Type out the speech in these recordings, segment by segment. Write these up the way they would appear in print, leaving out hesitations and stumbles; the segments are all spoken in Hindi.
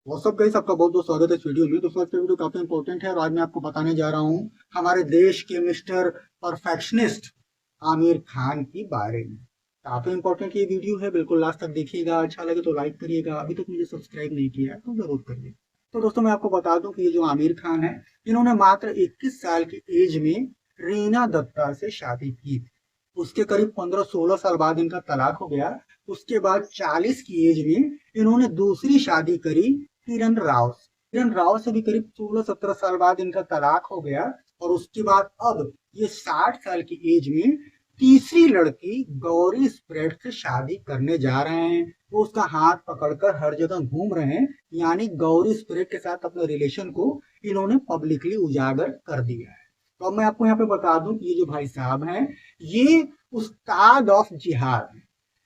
व्हाट्सअप गाइस, आपका बहुत बहुत स्वागत है इस वीडियो में। दोस्तों आज का वीडियो काफी इंपॉर्टेंट है और आज मैं आपको बताने जा रहा हूँ हमारे देश के मिस्टर परफेक्शनिस्ट आमिर खान के बारे में। काफी इंपॉर्टेंट ये वीडियो है, बिल्कुल लास्ट तक देखिएगा। अच्छा लगे तो लाइक करिएगा, अभी तक मुझे सब्सक्राइब नहीं किया है तो जरूर करिए। तो दोस्तों मैं आपको बता दूं कि ये जो आमिर खान है, इन्होंने मात्र 21 साल की एज में रीना दत्ता से शादी की। उसके करीब 15-16 साल बाद इनका तलाक हो गया। उसके बाद 40 की एज में इन्होंने दूसरी शादी करी किरण राव से। किरण राव से भी करीब 16-17 साल बाद इनका तलाक हो गया। और उसके बाद अब ये 60 साल की एज में तीसरी लड़की गौरी स्प्रेड से शादी करने जा रहे हैं। वो उसका हाथ पकड़कर हर जगह घूम रहे हैं, यानी गौरी स्प्रेड के साथ अपने रिलेशन को इन्होंने पब्लिकली उजागर कर दिया है। तो अब मैं आपको यहाँ पे बता दूं कि ये जो भाई साहब हैं, ये उस्ताद ऑफ जिहाद है।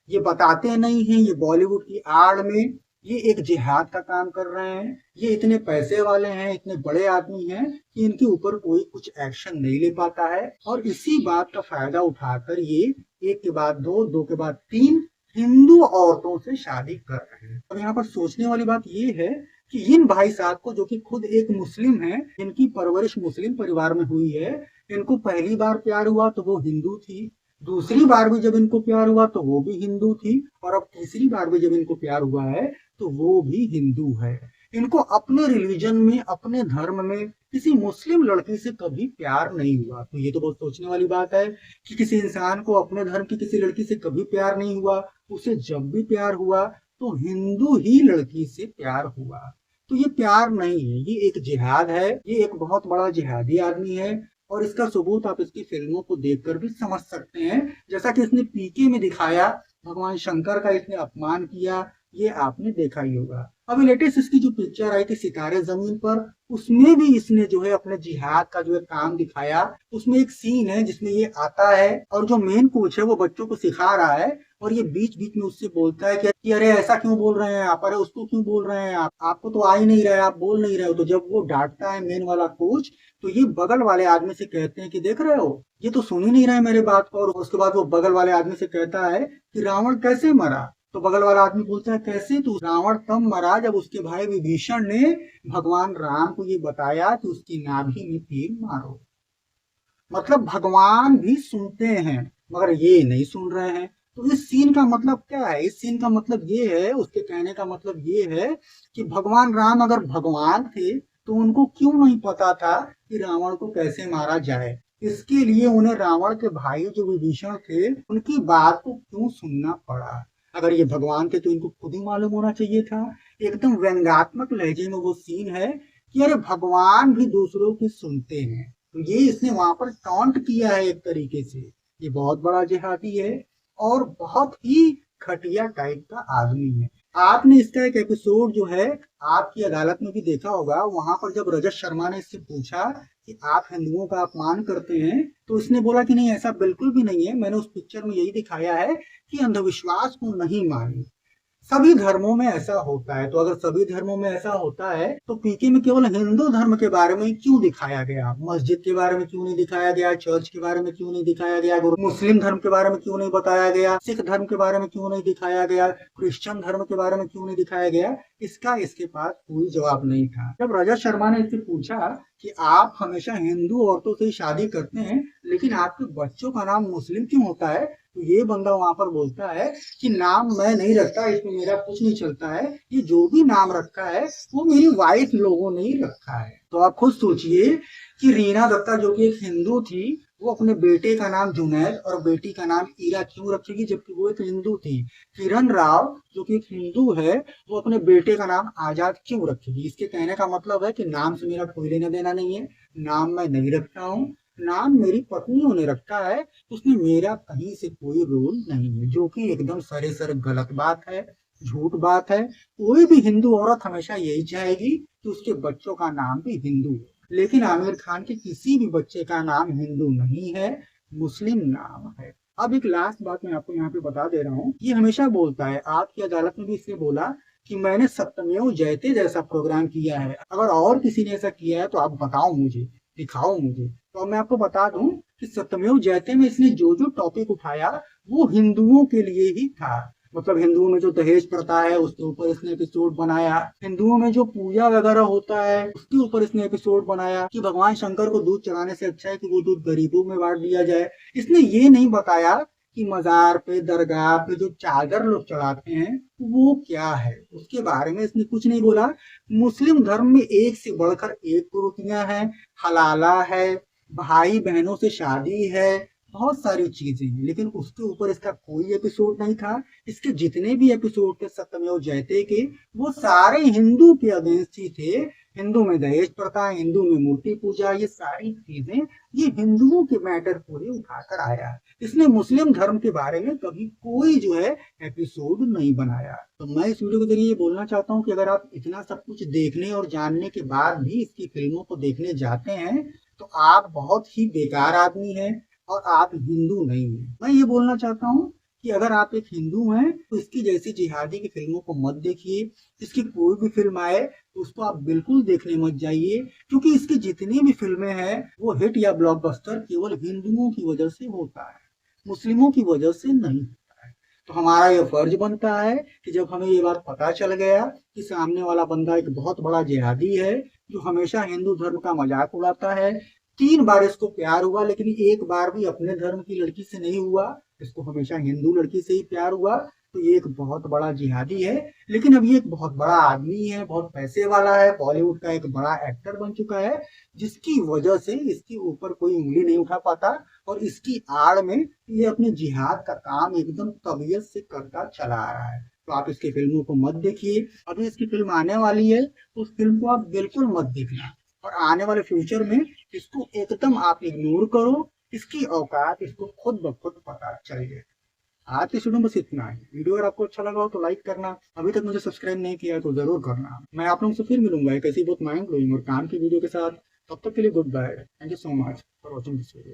ये बताते नहीं हैं, ये बॉलीवुड की आड़ में ये एक जिहाद का काम कर रहे हैं। ये इतने पैसे वाले हैं, इतने बड़े आदमी हैं कि इनके ऊपर कोई कुछ एक्शन नहीं ले पाता है। और इसी बात का फायदा उठाकर ये एक के बाद दो, दो के बाद तीन हिंदू औरतों से शादी कर रहे हैं। अब यहाँ पर सोचने वाली बात ये है कि इन भाई साहब को, जो कि खुद एक मुस्लिम है, इनकी परवरिश मुस्लिम परिवार में हुई है, इनको पहली बार प्यार हुआ तो वो हिंदू थी, दूसरी बार भी जब इनको प्यार हुआ तो वो भी हिंदू थी, और अब तीसरी बार भी जब इनको प्यार हुआ है तो वो भी हिंदू है। इनको अपने रिलीजन में, अपने धर्म में किसी मुस्लिम लड़की से कभी प्यार नहीं हुआ। तो ये तो बहुत सोचने वाली बात है कि किसी इंसान को अपने धर्म की किसी लड़की से कभी प्यार नहीं हुआ। उसे जब भी प्यार हुआ तो हिंदू ही लड़की से प्यार हुआ। तो ये प्यार नहीं है, ये एक जिहाद है। ये एक बहुत बड़ा जिहादी आदमी है और इसका सबूत आप इसकी फिल्मों को देखकर भी समझ सकते हैं। जैसा कि इसने पीके में दिखाया, भगवान शंकर का इसने अपमान किया, ये आपने देखा ही होगा। अभी लेटेस्ट इसकी जो पिक्चर आई थी सितारे जमीन पर, उसमें भी इसने जो है अपने जिहाद का जो है काम दिखाया। उसमें एक सीन है जिसमें ये आता है और जो मेन कोच है वो बच्चों को सिखा रहा है, और ये बीच बीच में उससे बोलता है कि अरे ऐसा क्यों बोल रहे हैं आप, अरे उसको क्यों बोल रहे हैं आप, आपको तो आ ही नहीं रहा है, आप बोल नहीं रहे हो। तो जब वो डांटता है मेन वाला कोच, तो ये बगल वाले आदमी से कहते हैं कि देख रहे हो, ये तो सुन ही नहीं रहा है मेरे बात को। और उसके बाद वो बगल वाले आदमी से कहता है कि रावण कैसे मरा। तो बगल वाला आदमी बोलता है कैसे, तो रावण तब मरा जब उसके भाई विभीषण ने भगवान राम को ये बताया कि उसकी नाभि में तीर मारो। मतलब भगवान भी सुनते हैं मगर ये नहीं सुन रहे हैं। तो इस सीन का मतलब क्या है? इस सीन का मतलब ये है, उसके कहने का मतलब ये है कि भगवान राम अगर भगवान थे तो उनको क्यों नहीं पता था कि रावण को कैसे मारा जाए। इसके लिए उन्हें रावण के भाई जो विभीषण थे उनकी बात को क्यों सुनना पड़ा। अगर ये भगवान थे तो इनको खुद ही मालूम होना चाहिए था। एकदम व्यंग्यात्मक लहजे में वो सीन है कि अरे भगवान भी दूसरों की सुनते हैं। तो ये इसने वहां पर टॉन्ट किया है एक तरीके से। ये बहुत बड़ा जिहादी है और बहुत ही घटिया टाइप का आदमी है। आपने इसका एक एपिसोड जो है आपकी अदालत में भी देखा होगा। वहां पर जब रजत शर्मा ने इससे पूछा कि आप हिंदुओं का अपमान करते हैं, तो इसने बोला कि नहीं, ऐसा बिल्कुल भी नहीं है, मैंने उस पिक्चर में यही दिखाया है कि अंधविश्वास को नहीं माने। सभी धर्मों में ऐसा होता है। तो अगर सभी धर्मों में ऐसा होता है तो पीके में केवल हिंदू धर्म के बारे में क्यों दिखाया गया, मस्जिद के बारे में क्यों नहीं दिखाया गया, चर्च के बारे में क्यों नहीं दिखाया गया, मुस्लिम धर्म के बारे में क्यों नहीं बताया गया, सिख धर्म के बारे में क्यों नहीं दिखाया गया, क्रिश्चियन धर्म के बारे में क्यों नहीं दिखाया गया? इसका इसके पास कोई जवाब नहीं था। जब रजत शर्मा ने इससे पूछा कि आप हमेशा हिंदू औरतों से शादी करते हैं लेकिन आपके बच्चों का नाम मुस्लिम क्यों होता है, तो ये बंदा वहां पर बोलता है कि नाम मैं नहीं रखता, इसमें मेरा कुछ नहीं चलता है, ये जो भी नाम रखा है वो मेरी वाइफ लोगों ने ही रखा है। तो आप खुद सोचिए कि रीना दत्ता जो कि एक हिंदू थी, वो अपने बेटे का नाम जुनैद और बेटी का नाम ईरा क्यों रखेगी जबकि वो एक हिंदू थी। किरण राव जो कि एक हिंदू है, वो अपने बेटे का नाम आजाद क्यों रखेगी? इसके कहने का मतलब है कि नाम से मेरा कोई लेना देना नहीं है, नाम मैं नहीं रखता हूँ, नाम मेरी पत्नियों ने रखा है, उसमें मेरा कहीं से कोई रोल नहीं है। जो कि एकदम सरेसर गलत बात है, झूठ बात है। कोई भी हिंदू औरत हमेशा यही चाहेगी कि उसके बच्चों का नाम भी हिंदू हो, लेकिन आमिर खान के किसी भी बच्चे का नाम हिंदू नहीं है, मुस्लिम नाम है। अब एक लास्ट बात मैं आपको यहाँ पे बता दे रहा हूँ। ये हमेशा बोलता है, आपकी अदालत में भी इसने बोला कि मैंने सत्यमेव जयते जैसा प्रोग्राम किया है, अगर और किसी ने ऐसा किया है तो आप बताओ मुझे, दिखाओ मुझे। तो मैं आपको बता दूं कि सत्यमेव जयते में इसने जो जो टॉपिक उठाया वो हिंदुओं के लिए ही था। मतलब हिंदुओं में जो दहेज प्रथा है उसके ऊपर इसने एपिसोड बनाया, हिंदुओं में जो पूजा वगैरह होता है उसके ऊपर इसने एपिसोड बनाया कि भगवान शंकर को दूध चढ़ाने से अच्छा है कि वो दूध गरीबों में बांट दिया जाए। इसने ये नहीं बताया कि मजार पे दरगाह पे जो चादर लोग चढ़ाते हैं वो क्या है, उसके बारे में इसने कुछ नहीं बोला। मुस्लिम धर्म में एक से बढ़कर एक कुरीतियां हैं, हलाला है, भाई बहनों से शादी है, बहुत सारी चीजें हैं, लेकिन उसके ऊपर इसका कोई एपिसोड नहीं था। इसके जितने भी एपिसोड थे सत्यमेव जयते के, वो सारे हिंदू के अगेंस्ट ही थे। हिंदू में दहेज प्रथा, हिंदू में मूर्ति पूजा, ये सारी चीजें ये हिंदुओं के मैटर पूरे उठाकर आया। इसने मुस्लिम धर्म के बारे में कभी कोई जो है एपिसोड नहीं बनाया। तो मैं इस वीडियो के जरिए ये बोलना चाहता हूँ कि अगर आप इतना सब कुछ देखने और जानने के बाद भी इसकी फिल्मों को देखने जाते हैं तो आप बहुत ही बेकार आदमी हैं और आप हिंदू नहीं हैं। मैं ये बोलना चाहता हूँ कि अगर आप एक हिंदू हैं तो इसकी जैसी जिहादी की फिल्मों को मत देखिए। इसकी कोई भी फिल्म आए तो उसको आप बिल्कुल देखने मत जाइए, क्योंकि इसकी जितनी भी फिल्में हैं वो हिट या ब्लॉकबस्टर केवल हिंदुओं की वजह से होता है, मुस्लिमों की वजह से नहीं होता है। तो हमारा ये फर्ज बनता है कि जब हमें ये बात पता चल गया कि सामने वाला बंदा एक बहुत बड़ा जिहादी है जो हमेशा हिंदू धर्म का मजाक उड़ाता है, 3 बार इसको प्यार हुआ लेकिन एक बार भी अपने धर्म की लड़की से नहीं हुआ, इसको हमेशा हिंदू लड़की से ही प्यार हुआ, तो ये एक बहुत बड़ा जिहादी है। लेकिन अब ये एक बहुत बड़ा आदमी है, बहुत पैसे वाला है, बॉलीवुड का एक बड़ा एक्टर बन चुका है, जिसकी वजह से इसके ऊपर कोई उंगली नहीं उठा पाता और इसकी आड़ में ये अपने जिहाद का काम एकदम तबीयत से करता चला आ रहा है। तो आप इसकी फिल्मों को मत देखिए। अभी इसकी फिल्म आने वाली है तो उस फिल्म को आप बिल्कुल मत देखना और आने वाले फ्यूचर में इसको एकदम आप इग्नोर करो। इसकी औकात इसको खुद ब खुद पता चल जाए। आज की वीडियो में बस इतना है। वीडियो अगर आपको अच्छा लगा हो तो लाइक करना, अभी तक मुझे सब्सक्राइब नहीं किया है तो जरूर करना। मैं आप लोगों से फिर मिलूंगा एक ऐसी बहुत माइंड ब्लोइंग और काम की वीडियो के साथ। तब तक के लिए goodbye. Thank you so much for watching this video.